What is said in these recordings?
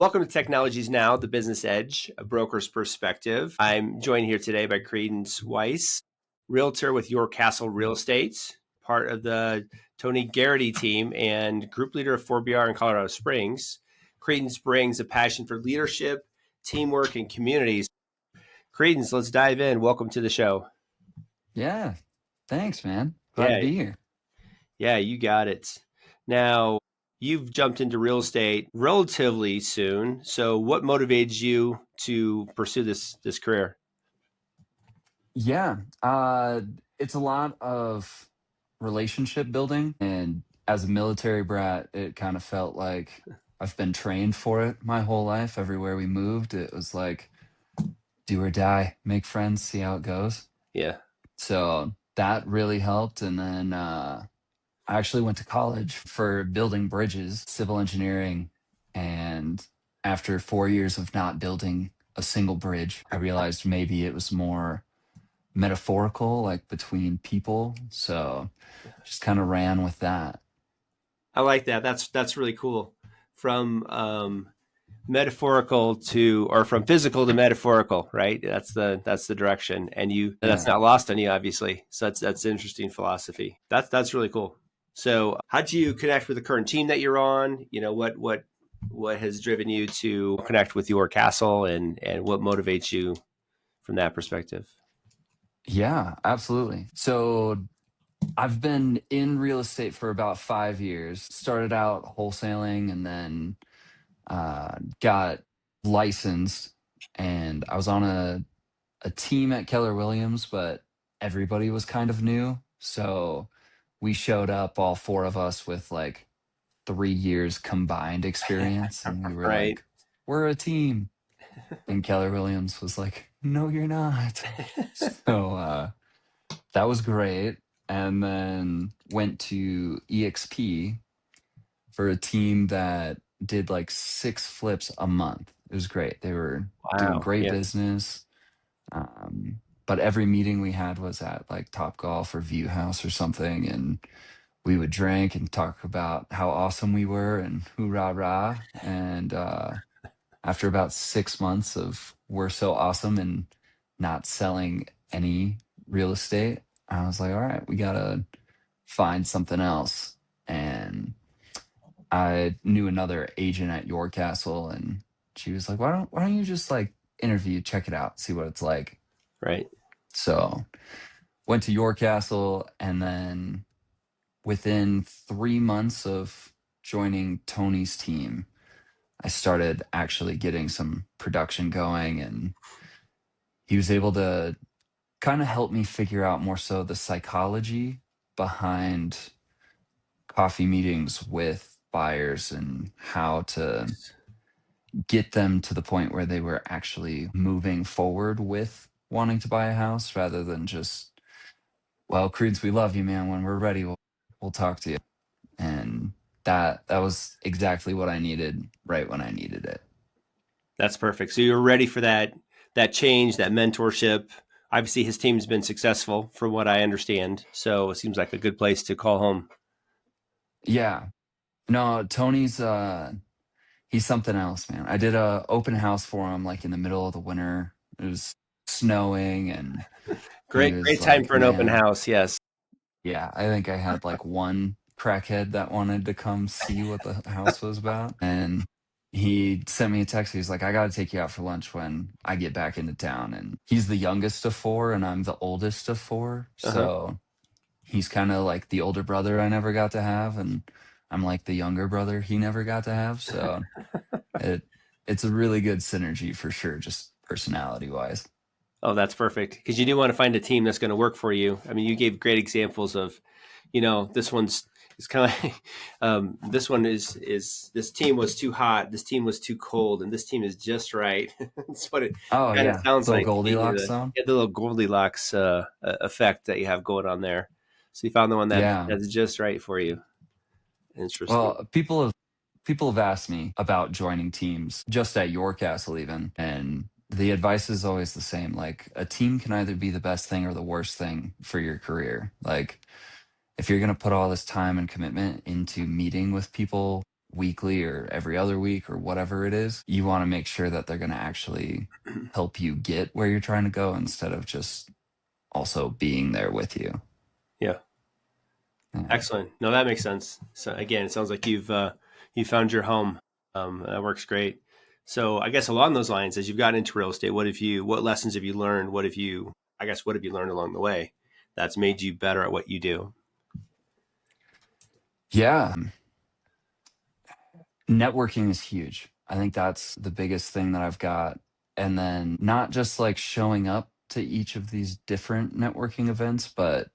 Welcome to Technologies Now, the Business Edge, a broker's perspective. I'm joined here today by Creedance Weiss, realtor with Your Castle Real Estate, part of the Tony Garrity team and group leader of 4BR in Colorado Springs. Creedance brings a passion for leadership, teamwork, and communities. Creedance, let's dive in. Welcome to the show. Yeah, thanks, man. Glad to Yeah, be here. yeah, you got it. Now, you've jumped into real estate relatively soon. So what motivates you to pursue this career? Yeah, it's a lot of relationship building, and as a military brat, it kind of felt like I've been trained for it my whole life. Everywhere we moved, it was like do or die, make friends, see how it goes. Yeah. So that really helped. And then I actually went to college for building bridges, civil engineering, and after 4 years of not building a single bridge, I realized maybe it was more metaphorical, like between people. So just kind of ran with that. I like that. That's really cool. From metaphorical to or from physical to metaphorical, right? That's the direction. And that's Yeah. not lost on you, obviously. So that's interesting philosophy. That's really cool. So how'd you connect with the current team that you're on? What has driven you to connect with your castle and what motivates you from that perspective? Yeah, absolutely. So I've been in real estate for about 5 years. Started out wholesaling and then got licensed. And I was on a team at Keller Williams, but everybody was kind of new. So we showed up, all four of us, with like 3 years combined experience. And we were Right. like, we're a team. And Keller Williams was like, no, you're not. So that was great. And then went to EXP for a team that did like 6 flips a month. It was great. They were doing Wow. great Yeah. business. But every meeting we had was at like Top Golf or View House or something. And we would drink and talk about how awesome we were and hoorah rah. And after about 6 months of we're so awesome and not selling any real estate, I was like, all right, we got to find something else. And I knew another agent at Your Castle, and she was like, why don't you just like interview, check it out, see what it's like. Right. So went to Your Castle, and then within 3 months of joining Tony's team, I started actually getting some production going, and he was able to kind of help me figure out more so the psychology behind coffee meetings with buyers and how to get them to the point where they were actually moving forward with wanting to buy a house rather than just, well, Creedence, we love you, man. When we're ready, we'll talk to you. And that was exactly what I needed right when I needed it. That's perfect. So you're ready for that change, that mentorship. Obviously, his team's been successful, from what I understand. So it seems like a good place to call home. Yeah. No, Tony's he's something else, man. I did a open house for him like in the middle of the winter. It was snowing and he Great was time like, for an open man, house. Yes. yeah, I think I had like one crackhead that wanted to come see what the house was about. And he sent me a text. He's like, I got to take you out for lunch when I get back into town. And he's the youngest of four, and I'm the oldest of four. Uh-huh. So he's kind of like the older brother I never got to have. And I'm like the younger brother he never got to have. So it it's a really good synergy for sure, just personality wise. Oh, that's perfect. Because you do want to find a team that's going to work for you. I mean, you gave great examples of, this one's it's kind of like this one is this team was too hot, this team was too cold, and this team is just right. That's what it Oh, kind of yeah. sounds Little like. Goldilocks zone. The little Goldilocks effect that you have going on there. So you found the one Yeah. that's just right for you. Interesting. Well, people have asked me about joining teams just at Your Castle even, and the advice is always the same. Like a team can either be the best thing or the worst thing for your career. Like if you're going to put all this time and commitment into meeting with people weekly or every other week or whatever it is, you want to make sure that they're going to actually help you get where you're trying to go instead of just also being there with you. Yeah. Yeah. Excellent. No, that makes sense. So again, it sounds like you found your home. That works great. So I guess along those lines, as you've gotten into real estate, what lessons have you learned? What have you learned along the way that's made you better at what you do? Yeah. Networking is huge. I think that's the biggest thing that I've got. And then not just like showing up to each of these different networking events, but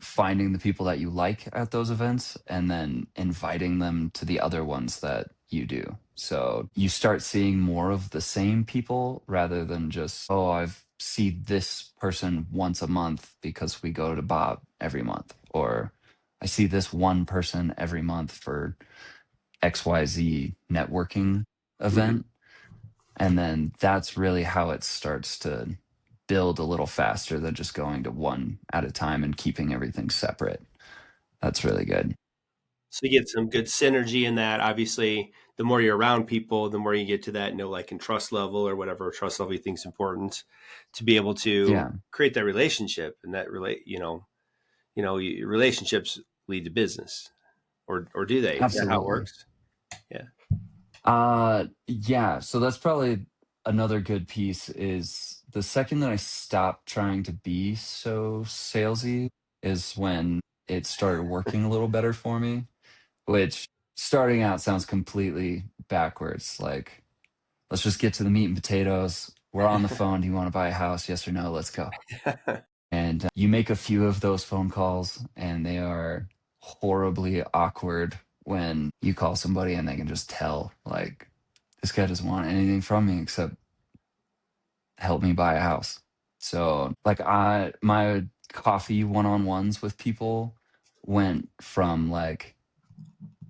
finding the people that you like at those events and then inviting them to the other ones that you do. So you start seeing more of the same people rather than just, oh, I've see this person once a month because we go to Bob every month, or I see this one person every month for XYZ networking Hmm. event. And then that's really how it starts to build a little faster than just going to one at a time and keeping everything separate. That's really good. So you get some good synergy in that. Obviously, the more you're around people, the more you get to that know, like, and trust level or whatever trust level you think is important to be able to Yeah, create that relationship and that relationships lead to business, or do they? Is that how it absolutely. works? Yeah. Yeah, so that's probably another good piece is the second that I stopped trying to be so salesy is when it started working a little better for me, which starting out sounds completely backwards. Like, let's just get to the meat and potatoes. We're on the phone. Do you want to buy a house? Yes or no? Let's go. And you make a few of those phone calls, and they are horribly awkward when you call somebody and they can just tell, like, this guy doesn't want anything from me except help me buy a house. So, like, my coffee one-on-ones with people went from like,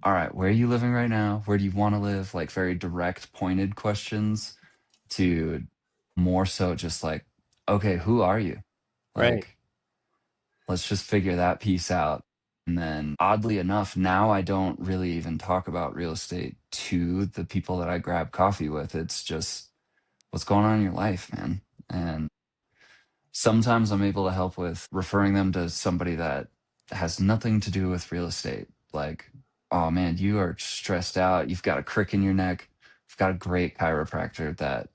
all right, where are you living right now? Where do you want to live? Like, very direct, pointed questions to more so just like, okay, who are you? Right. Like, let's just figure that piece out. And then, oddly enough, now I don't really even talk about real estate to the people that I grab coffee with. It's just, what's going on in your life, man? And sometimes I'm able to help with referring them to somebody that has nothing to do with real estate. Like, oh man, you are stressed out. You've got a crick in your neck. You've got a great chiropractor that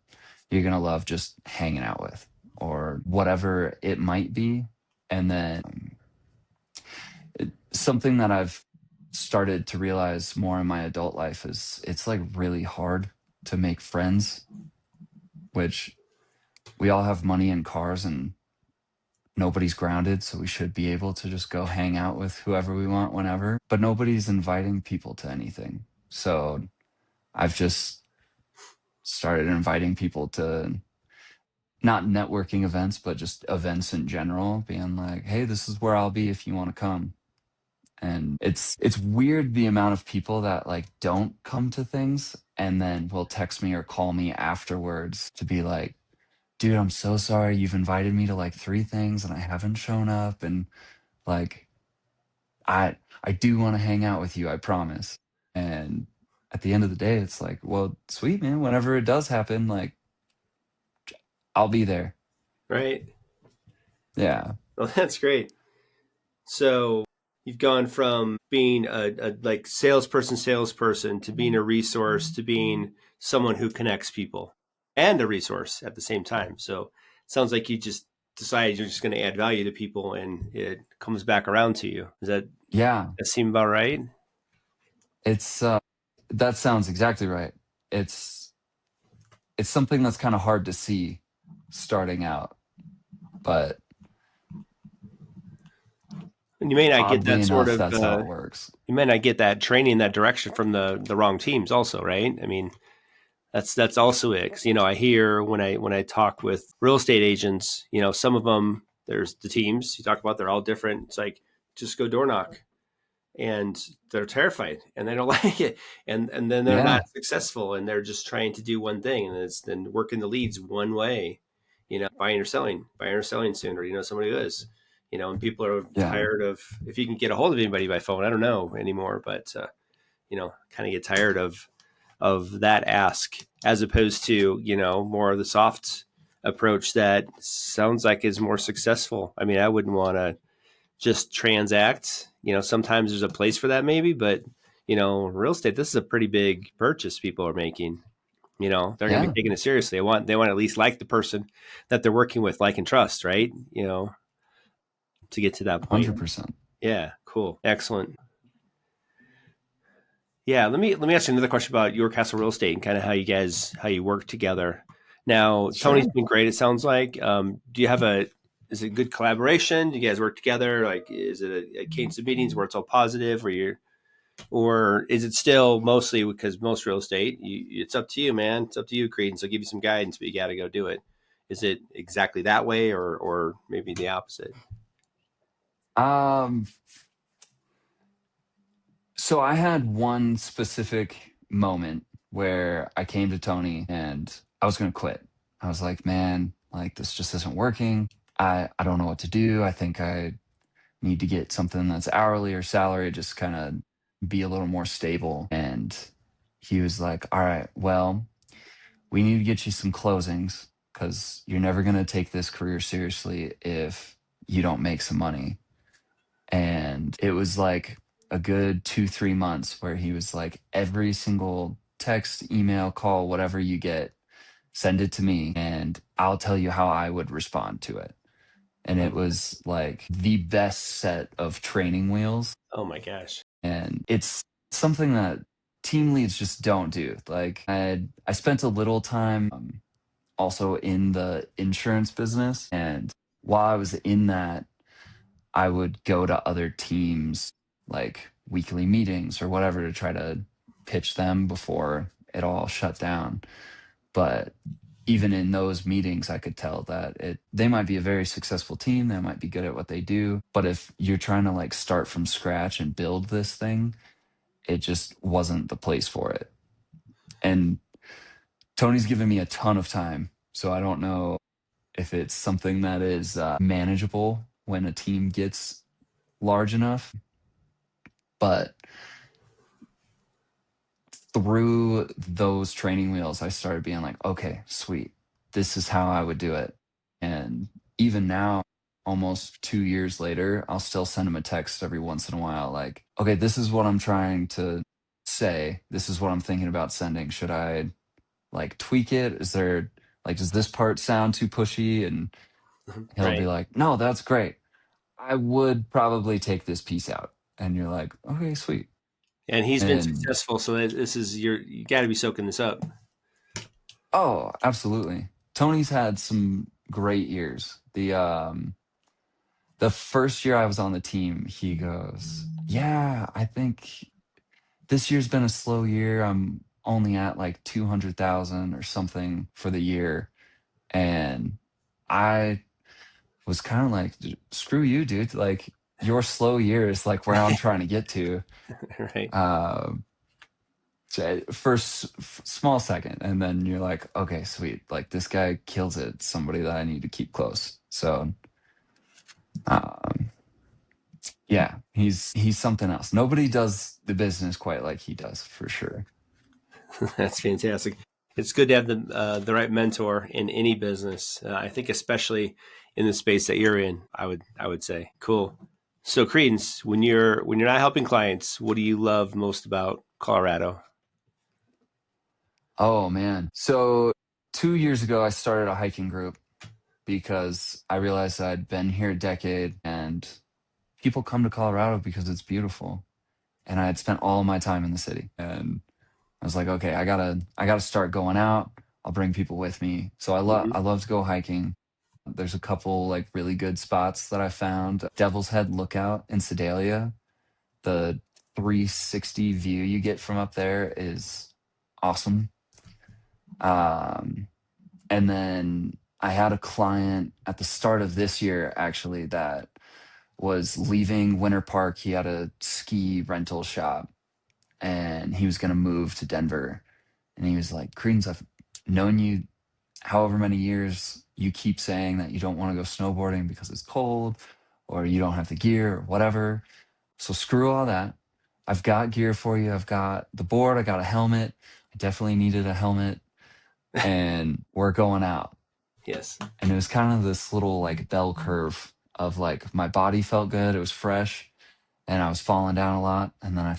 you're going to love just hanging out with, or whatever it might be. And then something that I've started to realize more in my adult life is it's like really hard to make friends, which we all have money and cars and nobody's grounded. So we should be able to just go hang out with whoever we want whenever, but nobody's inviting people to anything. So I've just started inviting people to not networking events, but just events in general, being like, hey, this is where I'll be if you want to come. And it's weird the amount of people that like don't come to things and then will text me or call me afterwards to be like, dude, I'm so sorry. You've invited me to like three things and I haven't shown up. And like, I do want to hang out with you, I promise. And at the end of the day, it's like, well, sweet, man. Whenever it does happen, like, I'll be there. Right. Yeah. Well, that's great. So you've gone from being a like salesperson to being a resource to being someone who connects people and a resource at the same time. So it sounds like you just decided you're just going to add value to people and it comes back around to you. Yeah. That seem about right? It's, that sounds exactly right. It's, it's something that's kind of hard to see starting out, but And you may not get oddly that sort enough, of that's how it works. you may not get that training in that direction from the wrong teams also, right? I mean, that's also it. 'Cause, I hear when I talk with real estate agents, some of them, there's the teams you talk about, they're all different. It's like, just go door knock, and they're terrified and they don't like it, and then they're not Yeah. successful, and they're just trying to do one thing, and it's then working the leads one way, buying or selling soon, or somebody who is, and people are Yeah. tired of, if you can get a hold of anybody by phone. I don't know anymore, but kind of get tired of that ask, as opposed to, more of the soft approach that sounds like is more successful. I mean, I wouldn't want to just transact. Sometimes there's a place for that maybe, but real estate, this is a pretty big purchase people are making. They're going to be Yeah, taking it seriously. They want to at least like the person that they're working with, like and trust, right? To get to that point. 100%. Yeah, cool. Excellent. Yeah, let me ask you another question about your castle real estate and kind of how you work together. Now, Tony's Sure. been great. It sounds like. Do you have is it good collaboration? Do you guys work together? Like, is it a cadence of meetings where it's all positive, or is it still mostly because most real estate, it's up to you, man. It's up to you, Creedence. I'll give you some guidance, but you got to go do it. Is it exactly that way, or maybe the opposite? Um, so I had one specific moment where I came to Tony and I was going to quit. I was like, man, like this just isn't working. I don't know what to do. I think I need to get something that's hourly or salary, just kind of be a little more stable. And he was like, all right, well, we need to get you some closings because you're never going to take this career seriously if you don't make some money. And it was like a good 2, 3 months where he was like, every single text, email, call, whatever you get, send it to me and I'll tell you how I would respond to it. And Oh, it was like the best set of training wheels. oh my gosh. And it's something that team leads just don't do. Like I spent a little time also in the insurance business. And while I was in that, I would go to other teams like weekly meetings or whatever to try to pitch them before it all shut down. But even in those meetings, I could tell that they might be a very successful team. They might be good at what they do. But if you're trying to like start from scratch and build this thing, it just wasn't the place for it. And Tony's given me a ton of time. So I don't know if it's something that is manageable when a team gets large enough. But through those training wheels, I started being like, okay, sweet. This is how I would do it. And even now, almost 2 years later, I'll still send him a text every once in a while, like, okay, this is what I'm trying to say. This is what I'm thinking about sending. Should I like tweak it? Is there like, does this part sound too pushy? And he'll be Right. like, no, that's great. I would probably take this piece out. And you're like, okay, sweet. And he's been And successful, so this is you got to be soaking this up. oh, absolutely. Tony's had some great years. The first year I was on the team, he goes, "Yeah, I think this year's been a slow year. I'm only at like 200,000 or something for the year." And I was kind of like, "Screw you, dude. Like your slow year is like where I'm trying to get to." Right. Um first small second, and then you're like, okay, sweet, like this guy kills it, somebody that I need to keep close. So um yeah, he's something else. Nobody does the business quite like he does, for sure. That's fantastic. It's good to have the right mentor in any business. I think especially in the space that you're in. I would say cool. So Credence, when you're not helping clients, what do you love most about Colorado? Oh man, so 2 years ago I started a hiking group because I realized I'd been here a decade and people come to Colorado because it's beautiful, and I had spent all of my time in the city. And I was like, okay, I gotta start going out. I'll bring people with me. So Mhm. I love to go hiking. There's a couple like really good spots that I found. Devil's Head Lookout in Sedalia. The 360 view you get from up there is awesome. Um, and then I had a client at the start of this year actually that was leaving Winter Park. He had a ski rental shop and he was going to move to Denver. And he was like, Creedence, I've known you however many years. You keep saying that you don't want to go snowboarding because it's cold or you don't have the gear or whatever. So screw all that. I've got gear for you. I've got the board. I got a helmet. I definitely needed a helmet, and we're going out. Yes. And it was kind of this little like bell curve of like my body felt good. It was fresh, and I was falling down a lot. And then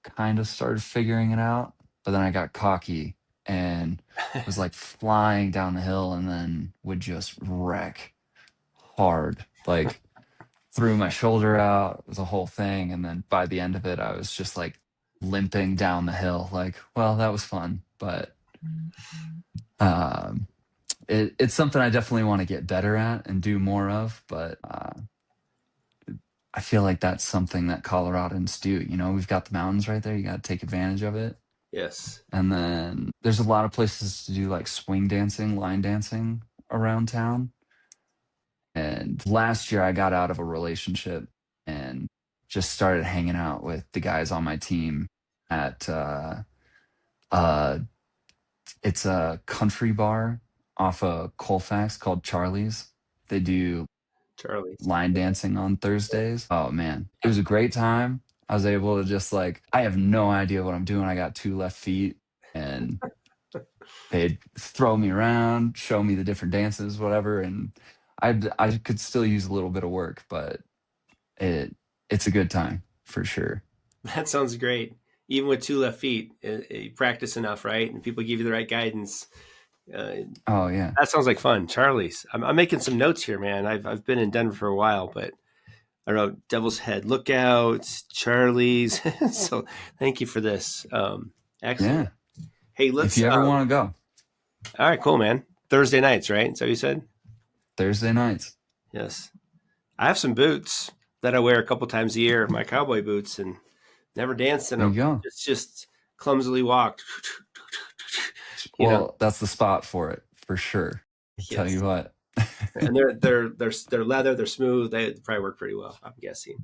kind of started figuring it out. But then I got cocky and was like flying down the hill, and then would just wreck hard. Like threw my shoulder out. It was a whole thing. And then by the end of it, I was just like limping down the hill. Like, well, that was fun, but um, it's something I definitely want to get better at and do more of. But I feel like that's something that Coloradans do. You know, we've got the mountains right there. You got to take advantage of it. Yes. And then there's a lot of places to do like swing dancing, line dancing around town. And last year I got out of a relationship and just started hanging out with the guys on my team at uh it's a country bar off of Colfax called Charlie's. They do Charlie's. line dancing on Thursdays. Oh man, it was a great time. I was able to just like, I have no idea what I'm doing. I got two left feet, and they'd throw me around, show me the different dances, whatever, and I could still use a little bit of work, but it's a good time for sure. That sounds great. Even with two left feet, you practice enough, right? And people give you the right guidance. Uh, Oh yeah, that sounds like fun. Charlie's. I'm making some notes here, man. I've been in Denver for a while, but I wrote Devil's Head Lookout, Charlie's. So thank you for this. Excellent. yeah. Hey, If let's. you ever want to go, All right, cool, man. Thursday nights, right? So you said. Thursday nights. Yes. I have some boots that I wear a couple times a year, my cowboy boots, and never danced in There you them. go. It's just clumsily walked. You know. Well, that's the spot for it for sure. I'll tell you Yes. what. And they're leather, they're smooth. They probably work pretty well, I'm guessing.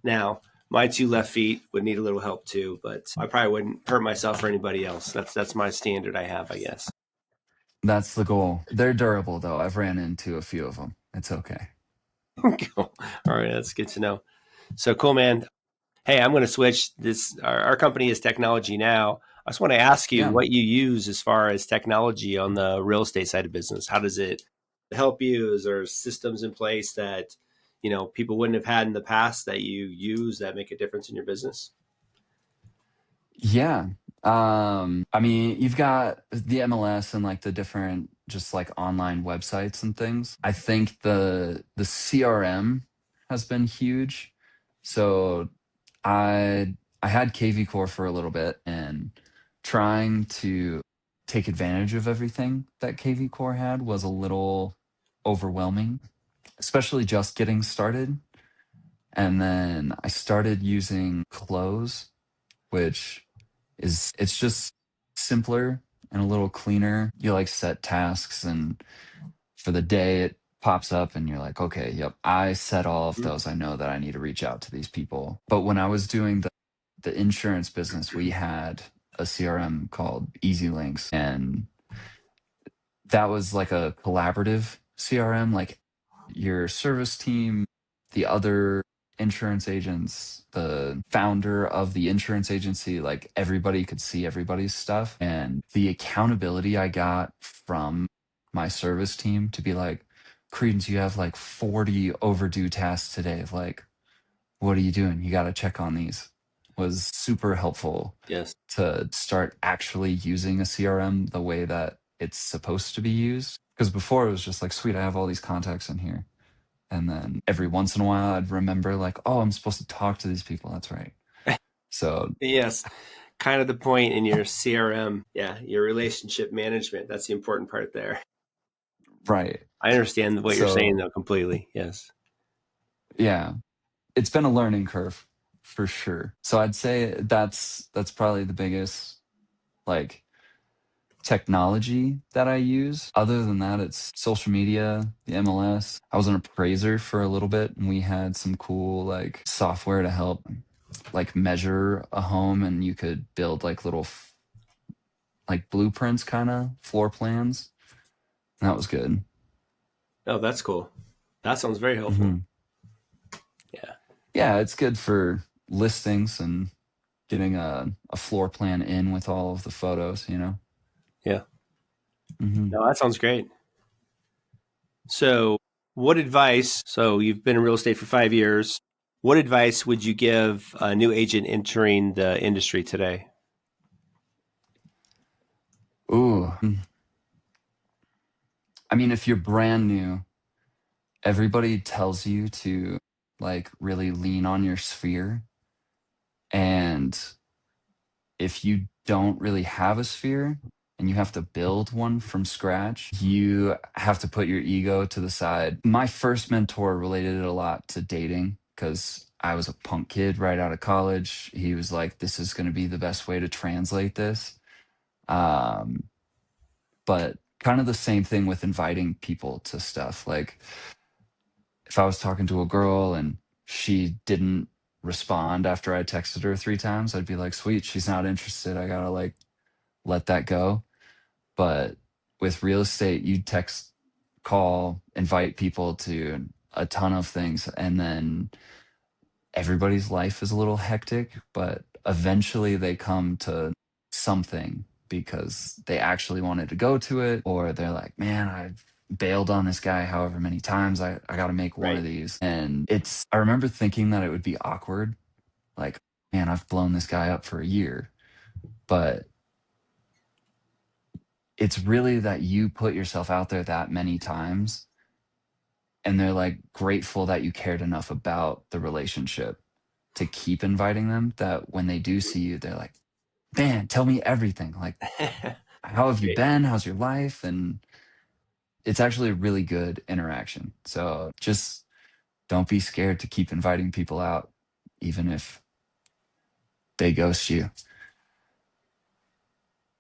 Now, my two left feet would need a little help too, but I probably wouldn't hurt myself or anybody else. That's my standard I have, I guess. That's the goal. They're durable though. I've ran into a few of them. It's okay. Cool. All right, that's good to know. So cool, man. Hey, I'm going to switch this. Our company is Technology Now. I just want to ask you Yeah. what you use as far as technology on the real estate side of business. How does it help you? Is there systems in place that people wouldn't have had in the past that you use that make a difference in your business? Yeah. I mean, you've got the MLS and like the different just like online websites and things. I think the CRM has been huge. So I had KV Core for a little bit, and trying to take advantage of everything that KV Core had was a little overwhelming, especially just getting started. And then I started using Close, which it's just simpler and a little cleaner. You like set tasks, and for the day it pops up and you're like, okay, yep, I set all of those. I know that I need to reach out to these people. But when I was doing the insurance business, we had a CRM called Easy Links, and that was like a collaborative CRM. Like your service team, the other insurance agents, the founder of the insurance agency, like everybody could see everybody's stuff. And the accountability I got from my service team to be like, Creedance, you have like 40 overdue tasks today. Like, what are you doing? You got to check on these, was super helpful Yes. to start actually using a CRM the way that it's supposed to be used. Because before it was just like, sweet, I have all these contacts in here. And then every once in a while, I'd remember, like, oh, I'm supposed to talk to these people. That's right. So, Yes. Kind of the point in your CRM. Yeah. Your relationship management. That's the important part there. right. I understand what you're saying So, though completely. Yes. yeah, it's been a learning curve for sure. So I'd say that's probably the biggest like technology that I use. Other than that, it's social media, the MLS. I was an appraiser for a little bit, and we had some cool like software to help like measure a home, and you could build like little like blueprints, kind of floor plans. That was good. Oh, that's cool. That sounds very helpful. Hmm. Yeah. Yeah, it's good for listings and getting a floor plan in with all of the photos, you know? Yeah. Hmm. No, that sounds great. So, what advice? So, you've been in real estate for 5 years. What advice would you give a new agent entering the industry today? Ooh. I mean, if you're brand new, everybody tells you to like really lean on your sphere. And if you don't really have a sphere and you have to build one from scratch, you have to put your ego to the side. My first mentor related it a lot to dating because I was a punk kid right out of college. He was like, this is going to be the best way to translate this. Um, but kind of the same thing with inviting people to stuff. Like, if I was talking to a girl and she didn't respond after I texted her 3 times, I'd be like, sweet, she's not interested. I gotta like let that go. But with real estate, you text, call, invite people to a ton of things. And then everybody's life is a little hectic, but eventually they come to something because they actually wanted to go to it, or they're like, man, I've bailed on this guy however many times. I got to make one Right. of these. And I remember thinking that it would be awkward. Like, man, I've blown this guy up for a year. But it's really that you put yourself out there that many times and they're like grateful that you cared enough about the relationship to keep inviting them, that when they do see you, they're like, man, tell me everything. Like, how have you Great. been? How's your life? And it's actually a really good interaction. So just don't be scared to keep inviting people out, even if they ghost you.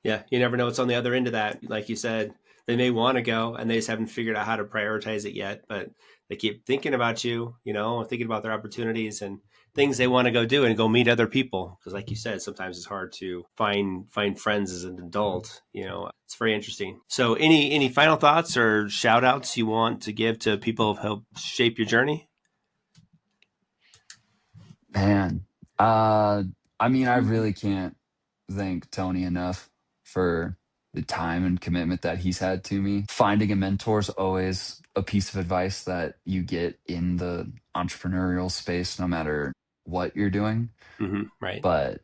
Yeah, you never know what's on the other end of that. Like you said, they may want to go and they just haven't figured out how to prioritize it yet, but they keep thinking about you, thinking about their opportunities and things they want to go do and go meet other people. Because, like you said, sometimes it's hard to find friends as an adult. It's very interesting. So, any final thoughts or shout outs you want to give to people who help shape your journey? Man, uh, I mean, I really can't thank Tony enough for the time and commitment that he's had to me. Finding a mentor is always a piece of advice that you get in the entrepreneurial space, no matter what you're doing. Right. But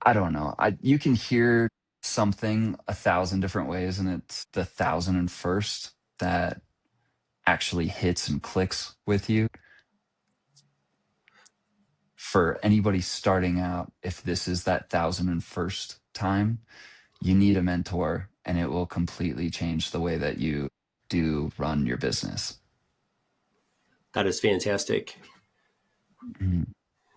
I don't know. You can hear something 1,000 different ways, and it's the 1,001st that actually hits and clicks with you. For anybody starting out, if this is that 1,001st time, you need a mentor, and it will completely change the way that you do run your business. That is fantastic. Mhm.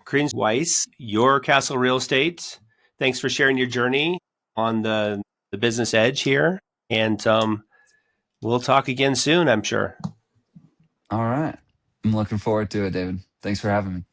Creedance Weiss, your Castle Real Estate. Thanks for sharing your journey on the business edge here. And we'll talk again soon, I'm sure. All right. I'm looking forward to it, David. Thanks for having me.